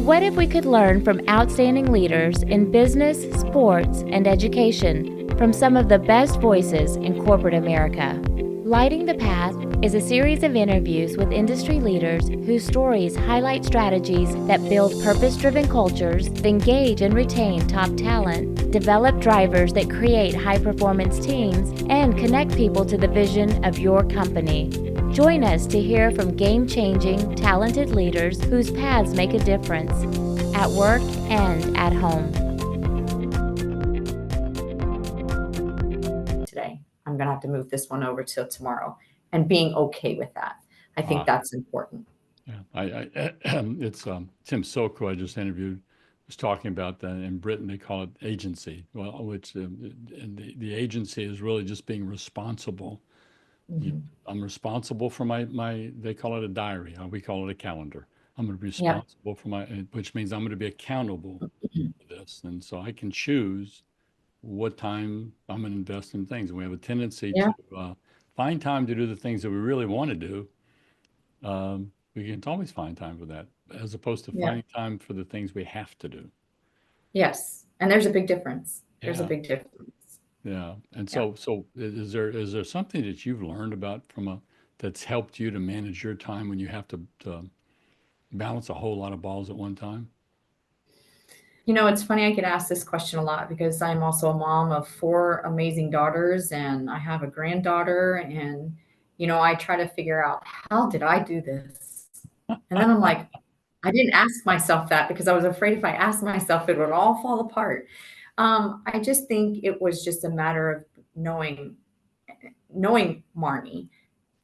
What if we could learn from outstanding leaders in business, sports, and education from some of the best voices in corporate America? Lighting the Path is a series of interviews with industry leaders whose stories highlight strategies that build purpose-driven cultures, engage and retain top talent, develop drivers that create high-performance teams, and connect people to the vision of your company. Join us to hear from game-changing, talented leaders whose paths make a difference at work and at home. Today, I'm going to have to move this one over till tomorrow, and being okay with that. I think that's important. Yeah, it's Tim Soko I just interviewed was talking about that. In Britain, they call it agency. Well, which and the agency is really just being responsible. Mm-hmm. I'm responsible for my, they call it a diary. We call it a calendar. I'm going to be responsible for which means I'm going to be accountable for this. And so I can choose what time I'm going to invest in things. And we have a tendency to find time to do the things that we really want to do. We can always find time for that, as opposed to finding time for the things we have to do. Yes. And there's a big difference. There's a big difference. Yeah. And so is there something that you've learned about that's helped you to manage your time when you have to balance a whole lot of balls at one time? You know, it's funny I get asked this question a lot because I'm also a mom of 4 amazing daughters, and I have a granddaughter, and, you know, I try to figure out, how did I do this? And then I'm like, I didn't ask myself that because I was afraid if I asked myself, it would all fall apart. I just think it was just a matter of knowing Marnie,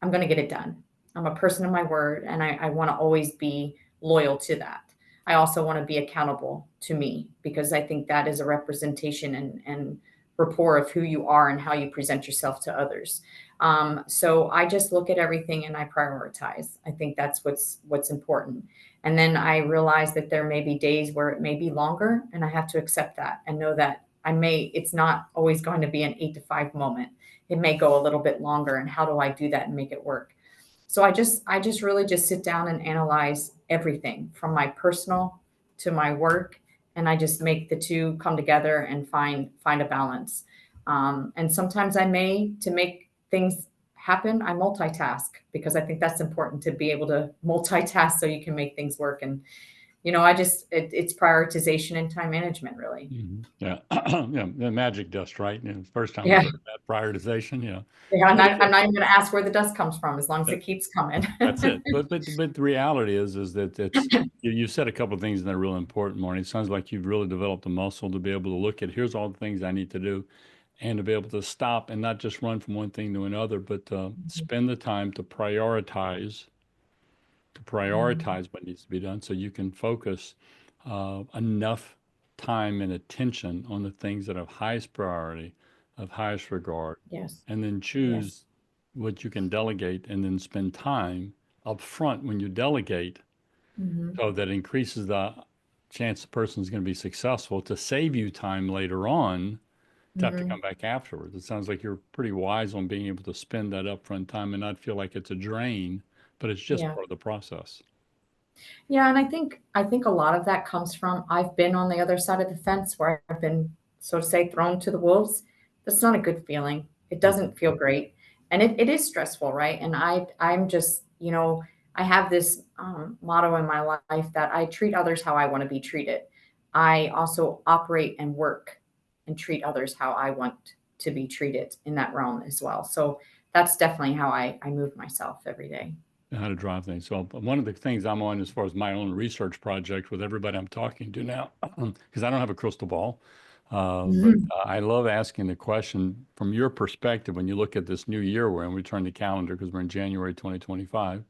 I'm going to get it done. I'm a person of my word, and I want to always be loyal to that. I also want to be accountable to me, because I think that is a representation and rapport of who you are and how you present yourself to others. So I just look at everything and I prioritize. I think that's what's important. And then I realize that there may be days where it may be longer, and I have to accept that and know that it's not always going to be an 8 to 5 moment. It may go a little bit longer, and how do I do that and make it work? So I just really just sit down and analyze everything from my personal to my work, and I just make the two come together and find a balance. And sometimes to make things happen, I multitask, because I think that's important, to be able to multitask so you can make things work. And, you know, it's prioritization and time management, really. Mm-hmm. Yeah. Yeah. The magic dust, right? You know, first time I heard that prioritization. Yeah. I'm not even going to ask where the dust comes from, as long as it keeps coming. That's it. But the reality is that it's, you said a couple of things that are really important, Marnie. It sounds like you've really developed a muscle to be able to look at, here's all the things I need to do, and to be able to stop and not just run from one thing to another, but spend the time to prioritize what needs to be done, so you can focus enough time and attention on the things that have highest priority, of highest regard, and then choose what you can delegate, and then spend time up front when you delegate, so that increases the chance the person is going to be successful, to save you time later on to have to come back afterwards. It sounds like you're pretty wise on being able to spend that upfront time and not feel like it's a drain, but it's just part of the process. Yeah, and I think a lot of that comes from, I've been on the other side of the fence where I've been, so to say, thrown to the wolves. That's not a good feeling. It doesn't feel great. And it is stressful, right? And I'm just, you know, I have this motto in my life that I treat others how I want to be treated. I also operate and work and treat others how I want to be treated in that realm as well. So that's definitely how I move myself every day. How to drive things. So one of the things I'm on, as far as my own research project with everybody I'm talking to now, because I don't have a crystal ball, but I love asking the question from your perspective. When you look at this new year, we're in, we turn the calendar because we're in January 2025.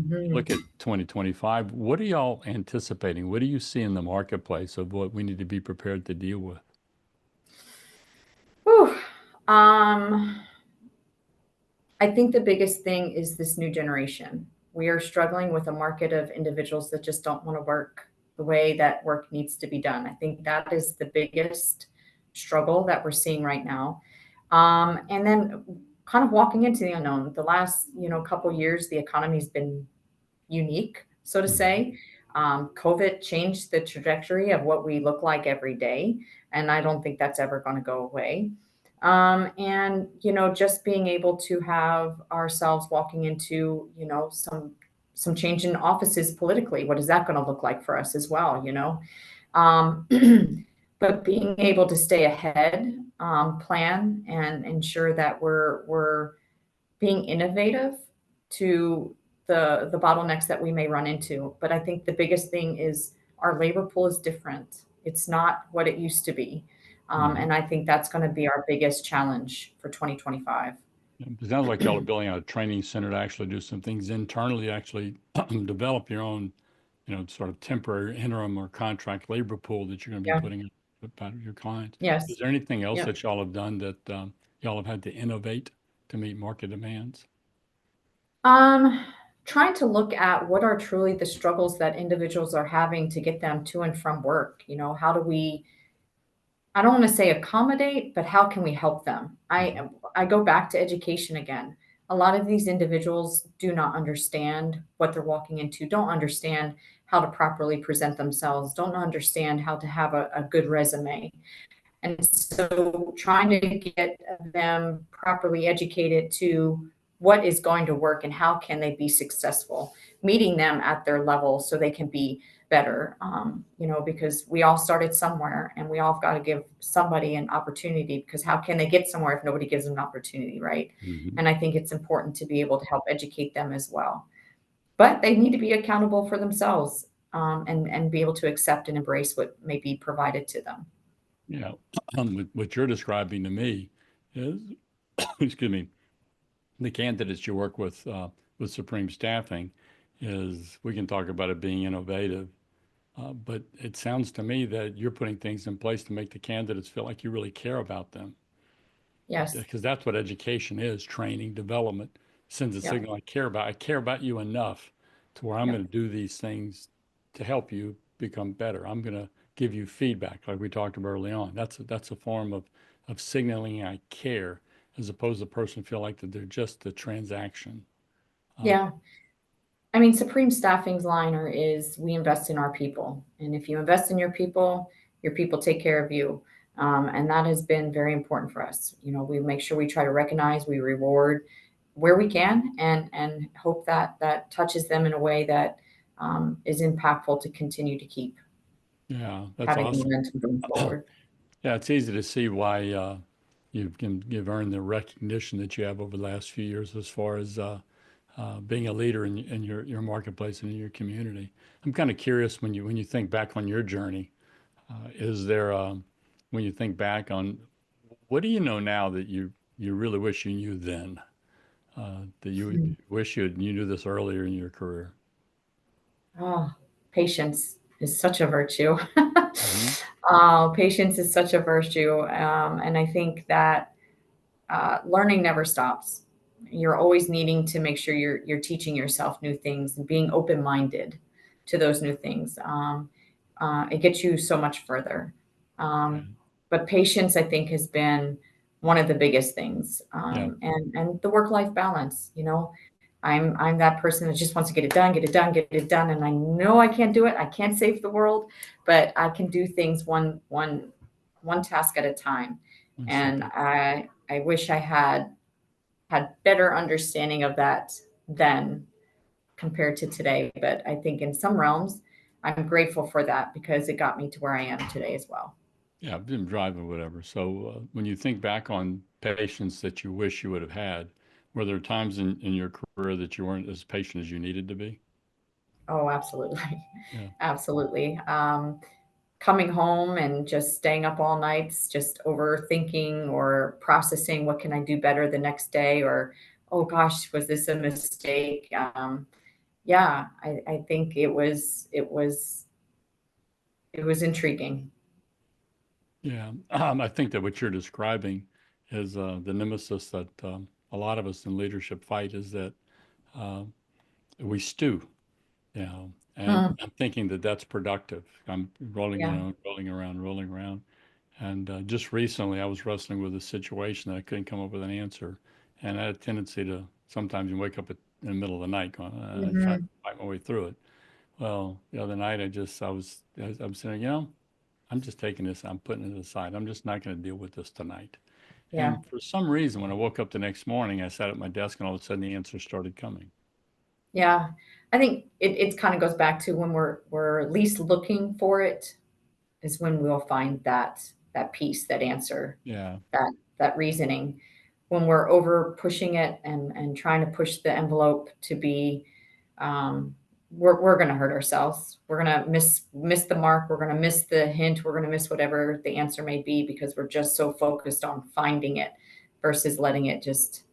Look at 2025. What are y'all anticipating? What do you see in the marketplace of what we need to be prepared to deal with? Whew. I think the biggest thing is this new generation. We are struggling with a market of individuals that just don't want to work the way that work needs to be done. I think that is the biggest struggle that we're seeing right now. And then kind of walking into the unknown. The last, couple of years, the economy's been unique, so to say. COVID changed the trajectory of what we look like every day, and I don't think that's ever going to go away. And just being able to have ourselves walking into some change in offices politically. What is that going to look like for us as well? Um, but being able to stay ahead, plan, and ensure that we're being innovative to the bottlenecks that we may run into. But I think the biggest thing is our labor pool is different. It's not what it used to be. And I think that's going to be our biggest challenge for 2025. It sounds like y'all are building out a training center to actually do some things internally, actually develop your own, sort of temporary interim or contract labor pool that you're going to be Yeah. putting about your clients. Yes. Is there anything else Yeah. that y'all have done that y'all have had to innovate to meet market demands? Trying to look at what are truly the struggles that individuals are having to get them to and from work. How do we, I don't want to say accommodate, but how can we help them? I go back to education again. A lot of these individuals do not understand what they're walking into, don't understand how to properly present themselves, don't understand how to have a good resume. And so trying to get them properly educated to what is going to work and how can they be successful, meeting them at their level so they can be better, because we all started somewhere and we all got to give somebody an opportunity, because how can they get somewhere if nobody gives them an opportunity, right? And I think it's important to be able to help educate them as well. But they need to be accountable for themselves, and be able to accept and embrace what may be provided to them. Yeah, what you're describing to me is, excuse me, the candidates you work with Supreme Staffing is, we can talk about it being innovative, but it sounds to me that you're putting things in place to make the candidates feel like you really care about them. Yes. Because that's what education is, training, development, sends a signal, I care about you enough to where I'm going to do these things to help you become better. I'm going to give you feedback like we talked about early on. That's a form of signaling I care, as opposed to the person feel like that they're just the transaction. Yeah. I mean, Supreme Staffing's liner is, we invest in our people. And if you invest in your people take care of you. And that has been very important for us. We make sure we try to recognize, we reward where we can, and hope that that touches them in a way that is impactful to continue to keep That's having awesome. momentum going forward. Yeah, it's easy to see why you've earned the recognition that you have over the last few years as far as being a leader in your marketplace and in your community. I'm kind of curious, when you think back on your journey, is there when you think back on, what do you know now that you really wish you knew then, that you wish you knew this earlier in your career? Oh, patience is such a virtue. Mhm. Patience is such a virtue. And I think that learning never stops. You're always needing to make sure you're teaching yourself new things and being open-minded to those new things. It gets you so much further. But patience, I think, has been one of the biggest things. And the work-life balance. I'm that person that just wants to get it done, get it done, get it done, and I know I can't do it. I can't save the world, but I can do things one task at a time. And I wish I had better understanding of that then compared to today. But I think in some realms, I'm grateful for that, because it got me to where I am today as well. Yeah, I've been driving, whatever. So when you think back on patience that you wish you would have had, were there times in your career that you weren't as patient as you needed to be? Oh, absolutely. Yeah. Absolutely. Coming home and just staying up all nights, just overthinking or processing, what can I do better the next day? Or, oh gosh, was this a mistake? Yeah, I think it was intriguing. Yeah. I think that what you're describing is the nemesis that a lot of us in leadership fight, is that uh, we stew, and Mm, I'm thinking that that's productive. I'm rolling yeah. around, rolling around, rolling around. And just recently, I was wrestling with a situation that I couldn't come up with an answer. And I had a tendency to sometimes you wake up in the middle of the night going, trying to Hmm. fight my way through it. Well, the other night I'm saying, I'm just taking this, I'm putting it aside. I'm just not going to deal with this tonight. Yeah. And for some reason, when I woke up the next morning, I sat at my desk and all of a sudden the answers started coming. Yeah. I think it kind of goes back to when we're at least looking for it is when we'll find that piece, that answer, Yeah. that reasoning. When we're over pushing it and trying to push the envelope to be, we're going to hurt ourselves. We're going to miss the mark. We're going to miss the hint. We're going to miss whatever the answer may be because we're just so focused on finding it versus letting it just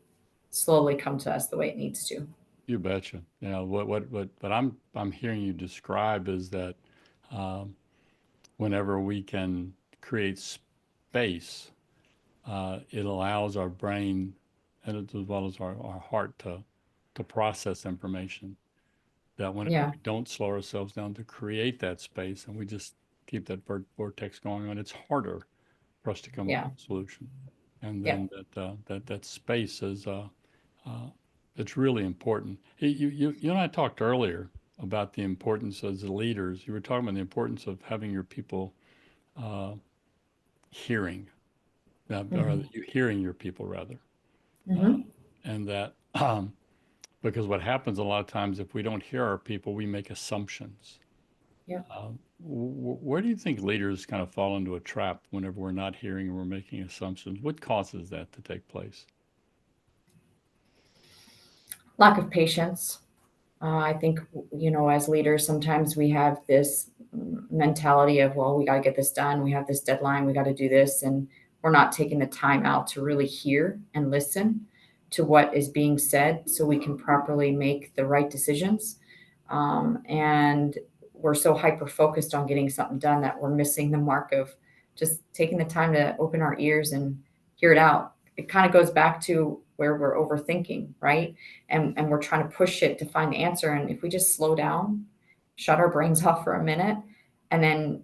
slowly come to us the way it needs to. You betcha. What I'm hearing you describe is that um, whenever we can create space, it allows our brain and as well as our heart to process information. That when Yeah. we don't slow ourselves down to create that space and we just keep that vortex going on, it's harder for us to come up Yeah. with a solution. And Yeah. then that space is it's really important. You and I talked earlier about the importance as the leaders. You were talking about the importance of having your people uh, hearing, or you hearing your people rather, Mm-hmm. and that because what happens a lot of times if we don't hear our people, we make assumptions. Yeah. Where do you think leaders kind of fall into a trap whenever we're not hearing and we're making assumptions? What causes that to take place? Lack of patience. I think, as leaders, sometimes we have this mentality of, well, we got to get this done. We have this deadline. We got to do this. And we're not taking the time out to really hear and listen to what is being said so we can properly make the right decisions. And we're so hyper focused on getting something done that we're missing the mark of just taking the time to open our ears and hear it out. It kind of goes back to where we're overthinking, right? And we're trying to push it to find the answer. And if we just slow down, shut our brains off for a minute, and then,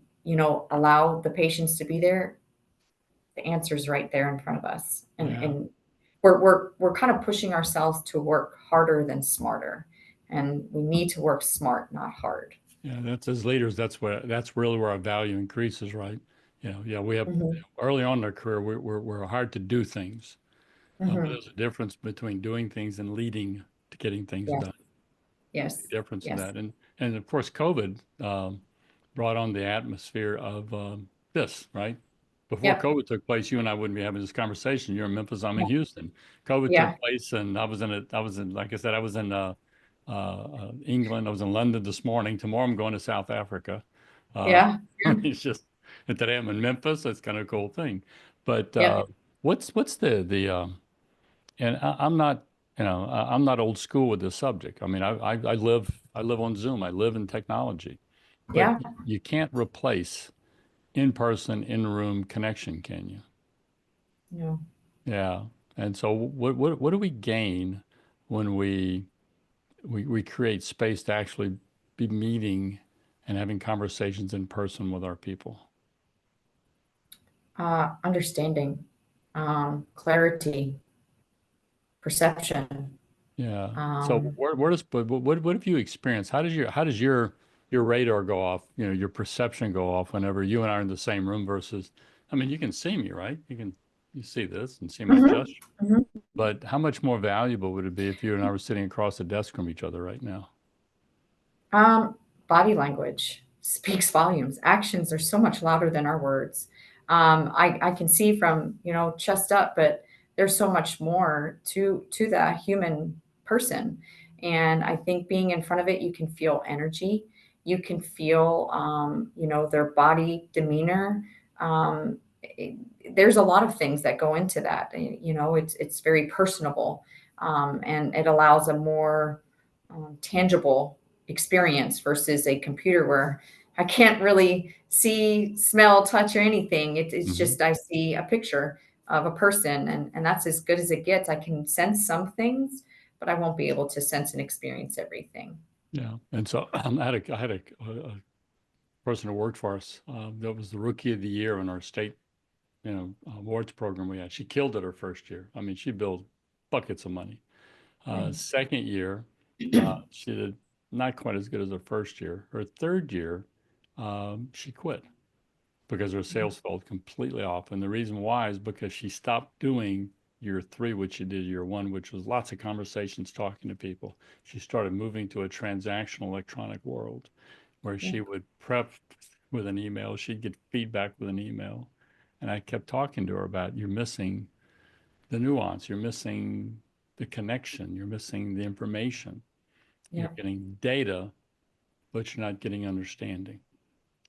allow the patients to be there, the answer's right there in front of us. And Yeah. and we're kind of pushing ourselves to work harder than smarter. And we need to work smart, not hard. Yeah, that's as leaders, that's really where our value increases, right? We have Mm-hmm. early on in our career, we're hard to do things, but Mm-hmm. there's a difference between doing things and leading to getting things Yes. done. Yes. Difference in Yes. that, and of course, COVID brought on the atmosphere of this, right? Before Yep. COVID took place, you and I wouldn't be having this conversation. You're in Memphis, I'm in Houston. COVID took Yeah. place, and I was in, like I said, I was in England. I was in London this morning. Tomorrow I'm going to South Africa. Uh, Yeah. it's just, and today I'm in Memphis. It's kind of a cool thing. But Yeah. what's and I'm not, I'm not old school with this subject. I mean, I live on Zoom. I live in technology, but Yeah. you can't replace in-person, in-room connection, can you? No. Yeah. And so what do we gain when we create space to actually be meeting and having conversations in person with our people? Understanding, clarity, perception. Yeah. So Um, where does but what have you experienced? How does your radar go off? Your perception go off whenever you and I are in the same room versus, I mean, you can see me, right? You see this and see my mhm, gesture. mhm. But how much more valuable would it be if you and I were sitting across the desk from each other right now? Um, Body language speaks volumes. Actions are so much louder than our words. I can see from, chest up, but there's so much more to the human person. And I think being in front of it, you can feel energy. You can feel, their body demeanor. Um, it- there's a lot of things that go into that. It's very personable, and it allows a more tangible experience versus a computer where I can't really see, smell, touch, or anything. It's Hmm. just I see a picture of a person, and that's as good as it gets. I can sense some things, but I won't be able to sense and experience everything. Yeah. And so I had a person who worked for us that was the rookie of the year in our state, awards program we had. She killed it her first year. I mean, she billed buckets of money. Yeah. Second year, she did not quite as good as her first year. Her third year, she quit because her sales fell completely off. And the reason why is because she stopped doing year 3, which she did year 1, which was lots of conversations, talking to people. She started moving to a transactional electronic world where she would prep with an email, she'd get feedback with an email. And I kept talking to her about, you're missing the nuance, you're missing the connection, you're missing the information. You're getting data, but you're not getting understanding.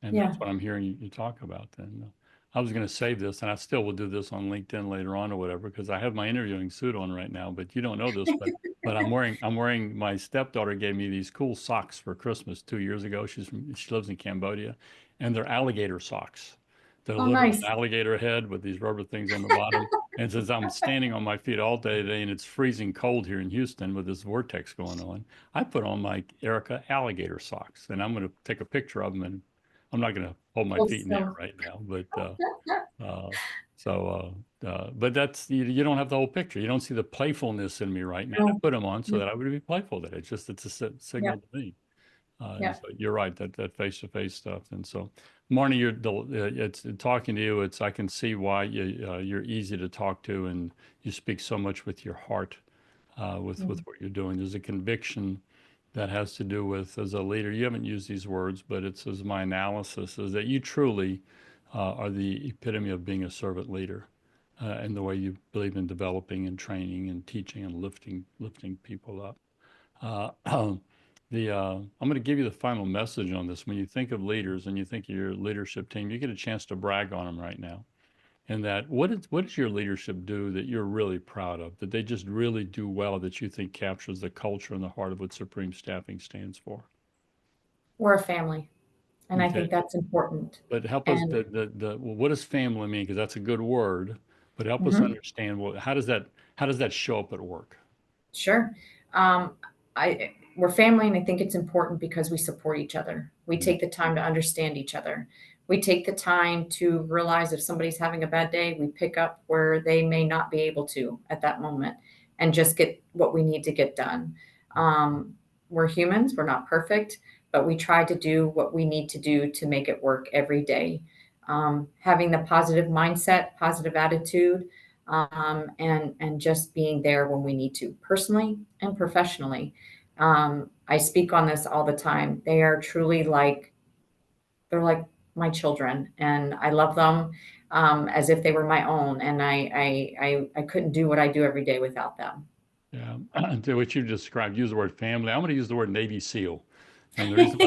And that's what I'm hearing you talk about then. I was going to save this, and I still will do this on LinkedIn later on or whatever, because I have my interviewing suit on right now, but you don't know this, but I'm wearing, my stepdaughter gave me these cool socks for Christmas 2 years ago. She lives in Cambodia, and they're alligator socks. They're literally an alligator head with these rubber things on the bottom. And since I'm standing on my feet all day today and it's freezing cold here in Houston with this vortex going on, I put on my Erica alligator socks, and I'm going to take a picture of them, and I'm not going to hold my feet in the air right now, but but that's, you don't have the whole picture. You don't see the playfulness in me right now. I put them on so that I would be playful today. It's a signal to me. And so you're right, that face-to-face stuff. And so, Marnie, it's talking to you. I can see why you're easy to talk to, and you speak so much with your heart, with what you're doing. There's a conviction that has to do with, as a leader, you haven't used these words, but it's, as my analysis is, that you truly are the epitome of being a servant leader, and the way you believe in developing and training and teaching and lifting people up. I'm going to give you the final message on this. When you think of leaders and you think of your leadership team, you get a chance to brag on them right now. And that, what does your leadership do that you're really proud of, that they just really do well, that you think captures the culture and the heart of what Supreme Staffing stands for? We're a family, and I think that's important. But help us, well, what does family mean? Because that's a good word, but help us understand, how does that show up at work? Sure. We're family, and I think it's important because we support each other. We take the time to understand each other. We take the time to realize if somebody's having a bad day, we pick up where they may not be able to at that moment and just get what we need to get done. We're humans, we're not perfect, but we try to do what we need to do to make it work every day. Having the positive mindset, positive attitude, and just being there when we need to, personally and professionally. I speak on this all the time. They are truly they're like my children, and I love them as if they were my own. And I couldn't do what I do every day without them. Yeah, to what you described, use the word family. I'm going to use the word Navy SEAL. And the reason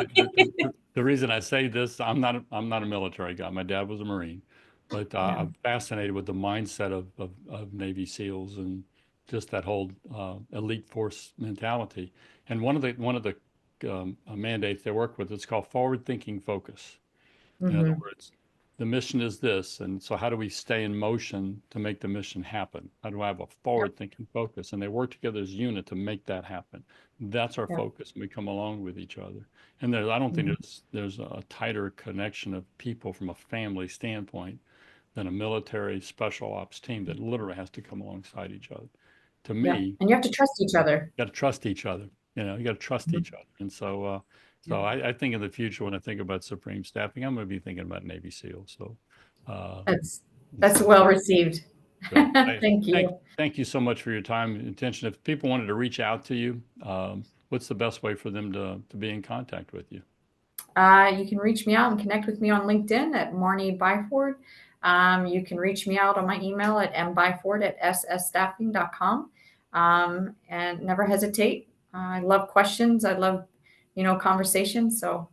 the reason I say this, I'm not a military guy. My dad was a Marine, but I'm fascinated with the mindset of Navy SEALs and just that whole elite force mentality. And one of the mandates they work with, it's called forward thinking focus. In other words, the mission is this, and so how do we stay in motion to make the mission happen? How do I have a forward-thinking focus? And they work together as a unit to make that happen. That's our focus, and we come along with each other. And I don't think there's a tighter connection of people from a family standpoint than a military special ops team that literally has to come alongside each other. To me, and you have to trust each other. You got to trust each other. You got to trust each other. And so, I think in the future, when I think about Supreme Staffing, I'm going to be thinking about Navy SEALs. So that's well received. Thank you. Thank you so much for your time and attention. If people wanted to reach out to you, what's the best way for them to be in contact with you? You can reach me out and connect with me on LinkedIn at Marnie Byford. You can reach me out on my email at mbyford@ssstaffing.com. And never hesitate. I love questions. I love, conversation. So,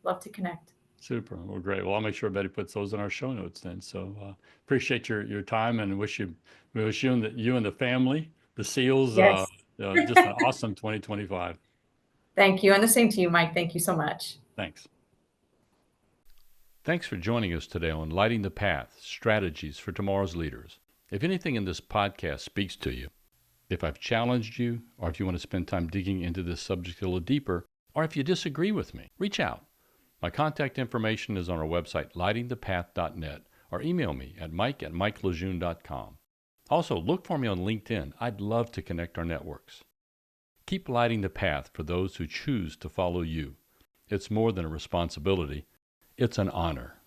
love to connect. Super. Well, great. Well, I'll make sure Betty puts those in our show notes then. So appreciate your time, and wish you and the family, the SEALs, just an awesome 2025. Thank you. And the same to you, Mike. Thank you so much. Thanks. Thanks for joining us today on Lighting the Path, Strategies for Tomorrow's Leaders. If anything in this podcast speaks to you, if I've challenged you, or if you want to spend time digging into this subject a little deeper, or if you disagree with me, reach out. My contact information is on our website, lightingthepath.net, or email me at mike@mikelejeune.com. Also, look for me on LinkedIn. I'd love to connect our networks. Keep lighting the path for those who choose to follow you. It's more than a responsibility, it's an honor.